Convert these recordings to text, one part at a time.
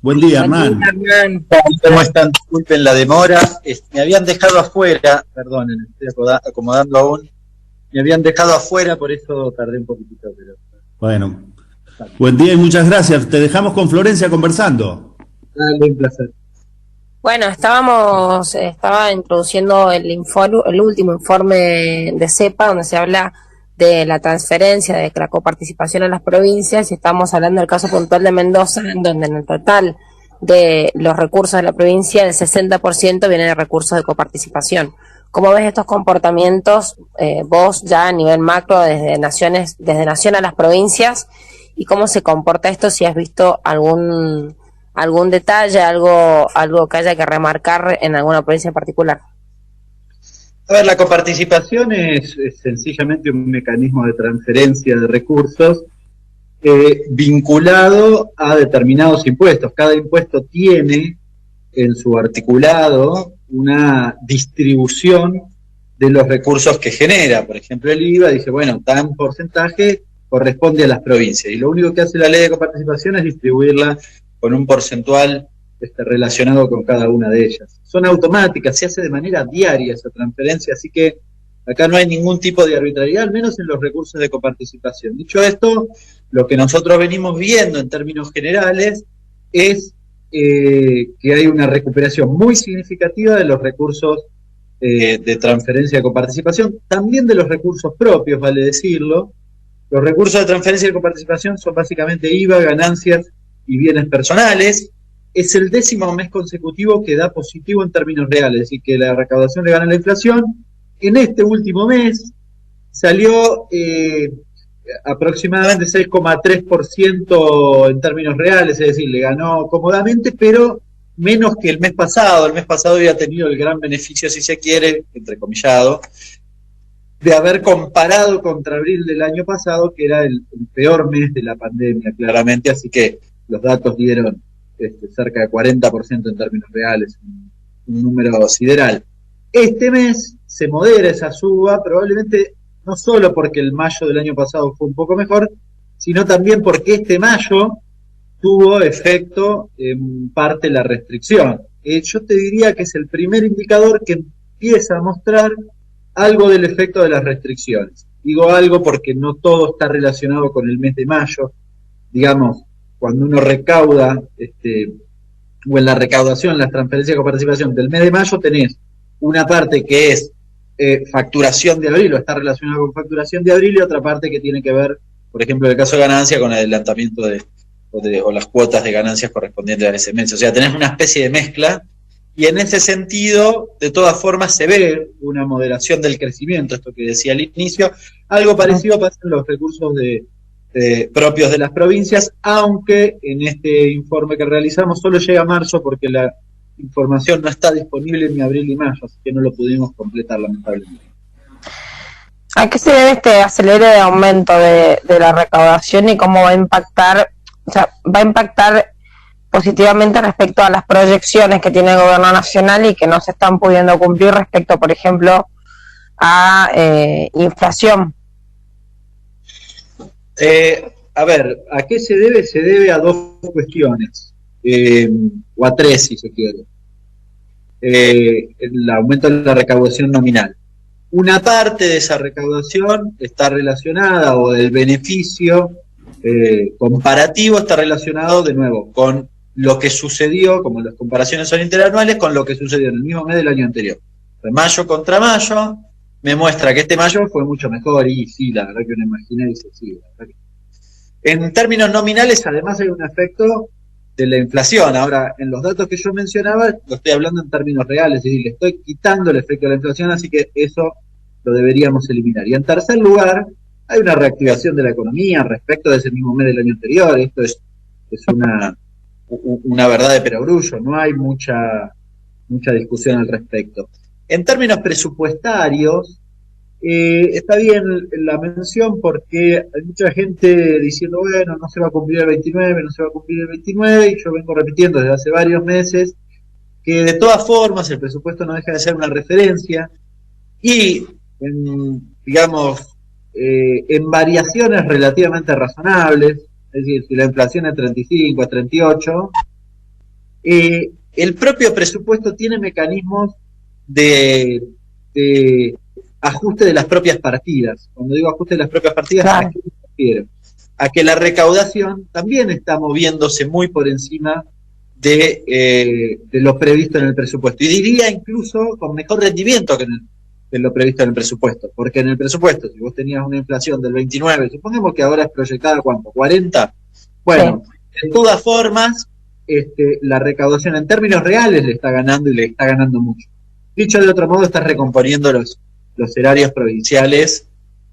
Buen día, Buen día, Hernán. Hernán. ¿Cómo están? Disculpen la demora. Me habían dejado afuera, perdonen, estoy acomodando aún. Me habían dejado afuera, por eso tardé un poquitito. Pero... Bueno, buen día y muchas gracias. Te dejamos con Florencia conversando. Dale, un placer. Bueno, estaba introduciendo el último informe de CEPA, donde se habla de la transferencia de la coparticipación a las provincias, y estamos hablando del caso puntual de Mendoza, en donde en el total de los recursos de la provincia, el 60% viene de recursos de coparticipación. ¿Cómo ves estos comportamientos, vos ya a nivel macro, desde Nación a las provincias, y cómo se comporta esto, si has visto algún detalle, algo que haya que remarcar en alguna provincia en particular? A ver, la coparticipación es sencillamente un mecanismo de transferencia de recursos vinculado a determinados impuestos. Cada impuesto tiene en su articulado una distribución de los recursos que genera. Por ejemplo, el IVA dice, bueno, tan porcentaje corresponde a las provincias. Y lo único que hace la ley de coparticipación es distribuirla con un porcentual relacionado con cada una de ellas. Son automáticas, se hace de manera diaria esa transferencia, así que acá no hay ningún tipo de arbitrariedad, al menos en los recursos de coparticipación. Dicho esto, lo que nosotros venimos viendo en términos generales es que hay una recuperación muy significativa de los recursos de transferencia de coparticipación, también de los recursos propios, vale decirlo. Los recursos de transferencia de coparticipación son básicamente IVA, ganancias y bienes personales. Es el 10º mes consecutivo que da positivo en términos reales, es decir, que la recaudación le gana la inflación. En este último mes salió aproximadamente 6,3% en términos reales, es decir, le ganó cómodamente, pero menos que el mes pasado. El mes pasado había tenido el gran beneficio, si se quiere, entrecomillado, de haber comparado contra abril del año pasado, que era el peor mes de la pandemia, claramente, así que los datos dieron cerca de 40% en términos reales, un número sideral. Este mes se modera esa suba, probablemente no solo porque el mayo del año pasado fue un poco mejor, sino también porque este mayo tuvo efecto en parte la restricción. Yo te diría que es el primer indicador que empieza a mostrar algo del efecto de las restricciones. Digo algo porque no todo está relacionado con el mes de mayo. Digamos, cuando uno recauda, o en la recaudación, las transferencias de coparticipación del mes de mayo, tenés una parte que es facturación de abril, o está relacionada con facturación de abril, y otra parte que tiene que ver, por ejemplo, en el caso de ganancia, con el adelantamiento o las cuotas de ganancias correspondientes a ese mes. O sea, tenés una especie de mezcla, y en ese sentido, de todas formas, se ve una moderación del crecimiento, esto que decía al inicio. Algo parecido pasa en los recursos propios de las provincias, aunque en este informe que realizamos solo llega a marzo, porque la información no está disponible ni abril y mayo, así que no lo pudimos completar, lamentablemente. ¿A qué se debe este acelere de aumento de la recaudación y cómo va a impactar, positivamente respecto a las proyecciones que tiene el gobierno nacional y que no se están pudiendo cumplir respecto, por ejemplo, a inflación? A ver, ¿a qué se debe? Se debe a dos cuestiones, o a tres si se quiere. El aumento de la recaudación nominal. Una parte de esa recaudación está relacionada, o del beneficio comparativo está relacionado de nuevo con lo que sucedió, como las comparaciones son interanuales, con lo que sucedió en el mismo mes del año anterior. De mayo contra mayo, me muestra que este mayo fue mucho mejor, y sí, la verdad que uno imagina y dice, sí, la verdad que... En términos nominales, además hay un efecto de la inflación. Ahora, en los datos que yo mencionaba, lo estoy hablando en términos reales, es decir, le estoy quitando el efecto de la inflación, así que eso lo deberíamos eliminar. Y en tercer lugar, hay una reactivación de la economía respecto de ese mismo mes del año anterior. Esto es una verdad de perogrullo, no hay mucha discusión al respecto. En términos presupuestarios, está bien la mención, porque hay mucha gente diciendo, bueno, no se va a cumplir el 29, no se va a cumplir el 29, y yo vengo repitiendo desde hace varios meses que de todas formas el presupuesto no deja de ser una referencia, y digamos, en variaciones relativamente razonables, es decir, si la inflación es 35 a 38, El propio presupuesto tiene mecanismos de ajuste de las propias partidas. Cuando digo ajuste de las propias partidas, Claro. ¿a qué me refiero? A que la recaudación también está moviéndose muy por encima de lo previsto en el presupuesto. Y diría incluso con mejor rendimiento que lo previsto en el presupuesto. Porque en el presupuesto, si vos tenías una inflación del 29, supongamos que ahora es proyectada, ¿cuánto? ¿40? Bueno, de todas formas, la recaudación en términos reales le está ganando y le está ganando mucho. Dicho de otro modo, está recomponiendo los erarios provinciales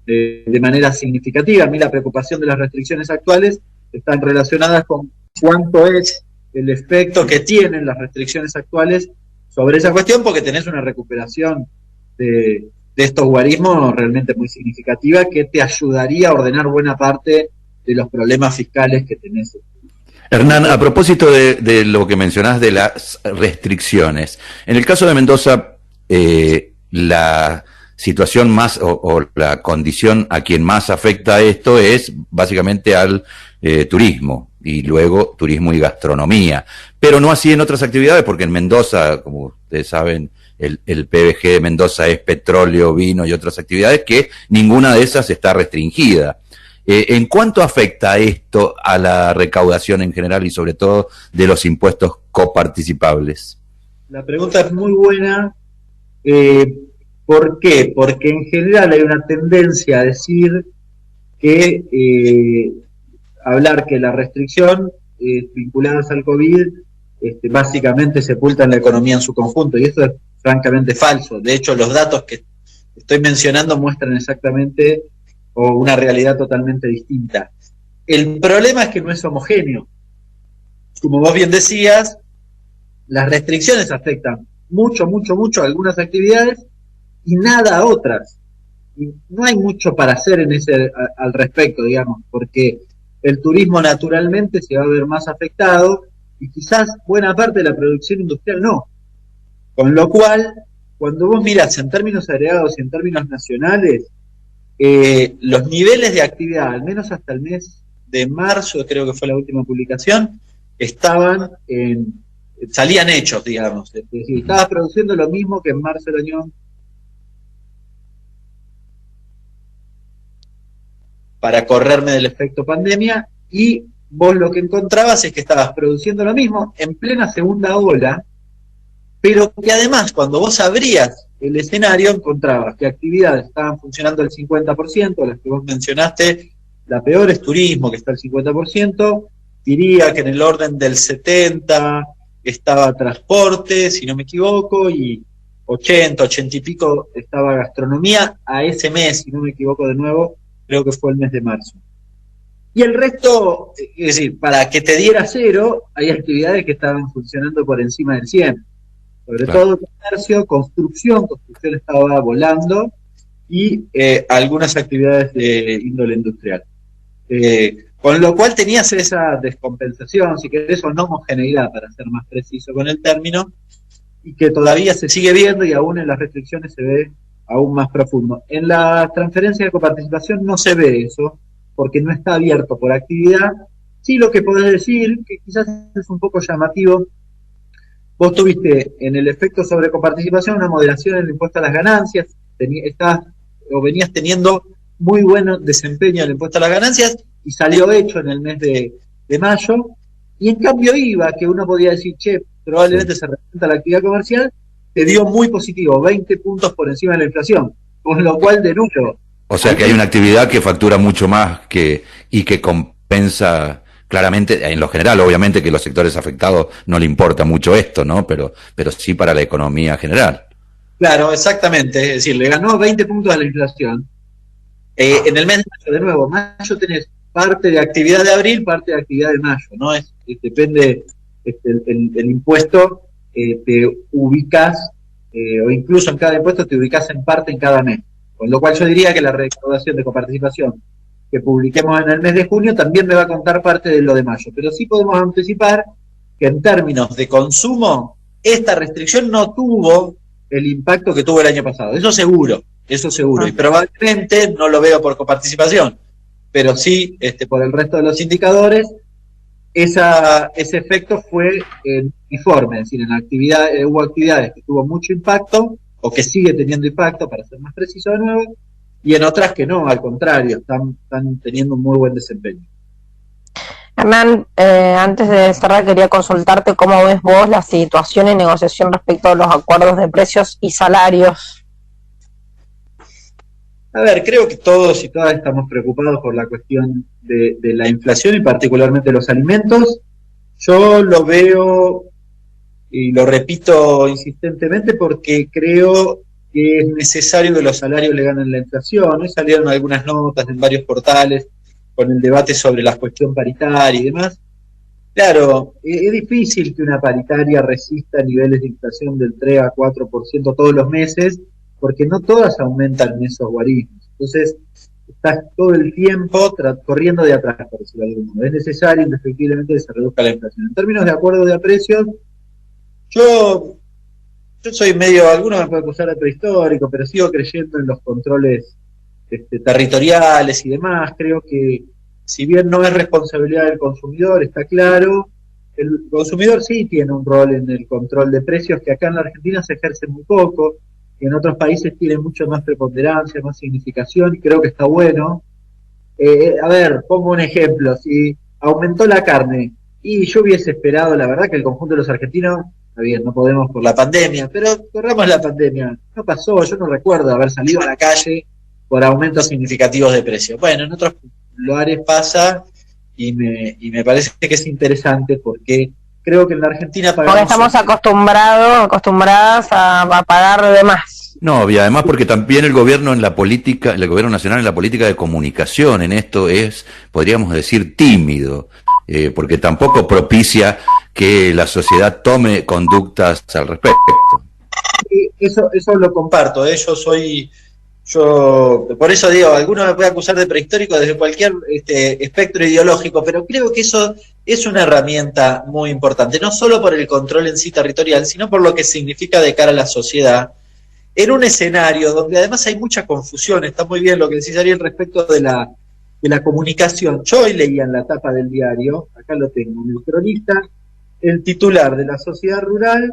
de manera significativa. A mí la preocupación de las restricciones actuales están relacionadas con cuánto es el efecto que tienen las restricciones actuales sobre esa cuestión, porque tenés una recuperación de estos guarismos realmente muy significativa que te ayudaría a ordenar buena parte de los problemas fiscales que tenés. Hernán, a propósito de lo que mencionás de las restricciones, en el caso de Mendoza, la situación más o la condición a quien más afecta esto es básicamente al turismo y luego turismo y gastronomía, pero no así en otras actividades, porque en Mendoza, como ustedes saben, el PBG de Mendoza es petróleo, vino y otras actividades que ninguna de esas está restringida. ¿En cuánto afecta esto a la recaudación en general y sobre todo de los impuestos coparticipables? La pregunta es muy buena. ¿Por qué? Porque en general hay una tendencia a decir que hablar que la restricción vinculadas al COVID básicamente sepultan la economía en su conjunto, y eso es francamente falso. De hecho, los datos que estoy mencionando muestran exactamente una realidad totalmente distinta. El problema es que no es homogéneo. Como vos bien decías, las restricciones afectan mucho a algunas actividades y nada a otras. Y no hay mucho para hacer al respecto, digamos, porque el turismo naturalmente se va a ver más afectado y quizás buena parte de la producción industrial no. Con lo cual, cuando vos mirás en términos agregados y en términos nacionales, los niveles de actividad, al menos hasta el mes de marzo, creo que fue la última publicación, salían hechos, digamos. Es decir, estabas produciendo lo mismo que en marzo del año para correrme del efecto pandemia, y vos lo que encontrabas es que estabas produciendo lo mismo en plena segunda ola, pero que además cuando vos abrías el escenario encontrabas que actividades estaban funcionando al 50%, las que vos mencionaste, la peor es turismo, que está al 50%, diría que en el orden del 70% estaba transporte, si no me equivoco, y 80 y pico estaba gastronomía, a ese mes, si no me equivoco de nuevo, creo que fue el mes de marzo. Y el resto, es decir, para que te diera cero, hay actividades que estaban funcionando por encima del 100%. Sobre todo comercio, construcción estaba volando, y algunas actividades de índole industrial. Con lo cual tenías esa descompensación, si querés, o no homogeneidad, para ser más preciso con el término, y que todavía se sigue viendo y aún en las restricciones se ve aún más profundo. En la transferencia de coparticipación no se ve eso, porque no está abierto por actividad. Sí, lo que podés decir, que quizás es un poco llamativo, vos tuviste en el efecto sobre coparticipación una moderación en el impuesto a las ganancias, venías teniendo muy buen desempeño en el impuesto a las ganancias, y salió hecho en el mes de mayo, y en cambio IVA, que uno podía decir, che, probablemente se representa la actividad comercial, te dio muy positivo, 20 puntos por encima de la inflación, con lo cual de nuevo. O sea que hay una actividad que factura mucho más y que compensa claramente, en lo general, obviamente que los sectores afectados no le importa mucho esto, ¿no? Pero sí para la economía general. Claro, exactamente, es decir, le ganó 20 puntos a la inflación. En el mes de mayo, de nuevo, mayo tenés parte de actividad de abril, parte de actividad de mayo, ¿no? Depende, el impuesto, te ubicas, o incluso en cada impuesto te ubicas en parte en cada mes. Con lo cual yo diría que la recaudación de coparticipación que publiquemos en el mes de junio también me va a contar parte de lo de mayo. Pero sí podemos anticipar que en términos de consumo, esta restricción no tuvo el impacto que tuvo el año pasado. Eso seguro. Y probablemente no lo veo por coparticipación, pero sí por el resto de los indicadores. ese efecto fue uniforme, es decir, hubo actividades que tuvo mucho impacto, o que sigue teniendo impacto, para ser más preciso de nuevo, y en otras que no, al contrario, están teniendo un muy buen desempeño. Hernán, antes de cerrar quería consultarte cómo ves vos la situación y negociación respecto a los acuerdos de precios y salarios. A ver, creo que todos y todas estamos preocupados por la cuestión de la inflación y particularmente los alimentos. Yo lo veo, y lo repito insistentemente, porque creo que es necesario que los salarios le ganen la inflación. Hoy salieron algunas notas en varios portales con el debate sobre la cuestión paritaria y demás. Claro, es difícil que una paritaria resista niveles de inflación del 3 a 4% todos los meses, porque no todas aumentan en esos guarismos. Entonces, estás todo el tiempo corriendo de atrás, por decirlo de algún modo. Es necesario, indefectiblemente, que se reduzca la inflación. En términos de acuerdo de precios, yo soy medio, algunos me pueden acusar de prehistórico, pero sigo creyendo en los controles territoriales y demás. Creo que, si bien no es responsabilidad del consumidor, está claro, el consumidor sí tiene un rol en el control de precios, que acá en la Argentina se ejerce muy poco, que en otros países tiene mucho más preponderancia, más significación, y creo que está bueno. A ver, pongo un ejemplo: si aumentó la carne, y yo hubiese esperado, la verdad, que el conjunto de los argentinos, está bien, no podemos por la pandemia, pero corramos la pandemia, no pasó, yo no recuerdo haber salido a la calle por aumentos significativos de precios. Bueno, en otros lugares pasa, y me parece que es interesante, porque creo que en la Argentina pagamos... Porque estamos acostumbradas a pagar de más. No, y además porque también el gobierno en la política, el gobierno nacional en la política de comunicación en esto es, podríamos decir, tímido, porque tampoco propicia que la sociedad tome conductas al respecto. Eso lo comparto, yo por eso digo, alguno me puede acusar de prehistórico desde cualquier espectro ideológico, pero creo que eso es una herramienta muy importante, no solo por el control en sí territorial, sino por lo que significa de cara a la sociedad, en un escenario donde además hay mucha confusión. Está muy bien lo que decís, Ariel, respecto de la comunicación. Yo hoy leía en la tapa del diario, acá lo tengo, en el cronista, el titular de la Sociedad Rural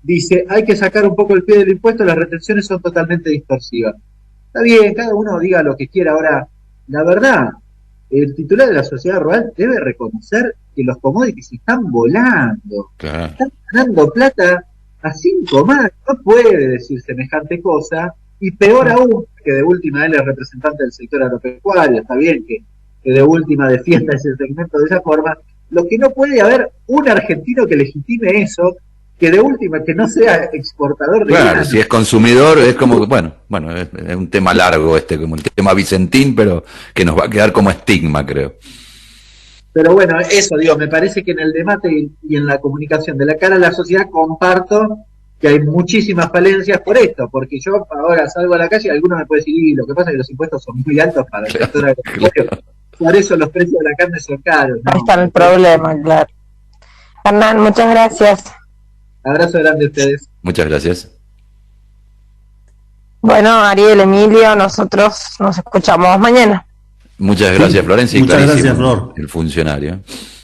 dice: hay que sacar un poco el pie del impuesto, las retenciones son totalmente distorsivas. Está bien, cada uno diga lo que quiera. Ahora, la verdad, el titular de la Sociedad Rural debe reconocer que los commodities están volando. Claro. Están ganando plata a 5 más. No puede decir semejante cosa, y peor aún, que de última él es representante del sector agropecuario. Está bien que de última defienda ese segmento de esa forma. Lo que no puede haber un argentino que legitime eso, que de última, que no sea exportador de Claro, grano. si es consumidor es como que, bueno, es un tema largo como el tema Vicentín, pero que nos va a quedar como estigma, creo. Pero bueno, eso digo, me parece que en el debate y en la comunicación de la cara a la sociedad comparto que hay muchísimas falencias por esto, porque yo ahora salgo a la calle y alguno me puede decir: y lo que pasa es que los impuestos son muy altos para el sector agropecuario, por eso los precios de la carne son caros, ¿no? Ahí está el problema, claro. Hernán, muchas gracias. Abrazo grande a ustedes. Muchas gracias. Bueno, Ariel, Emilio, nosotros nos escuchamos mañana. Muchas gracias, Florencia. Y Muchas clarísimo gracias, Flor. el funcionario.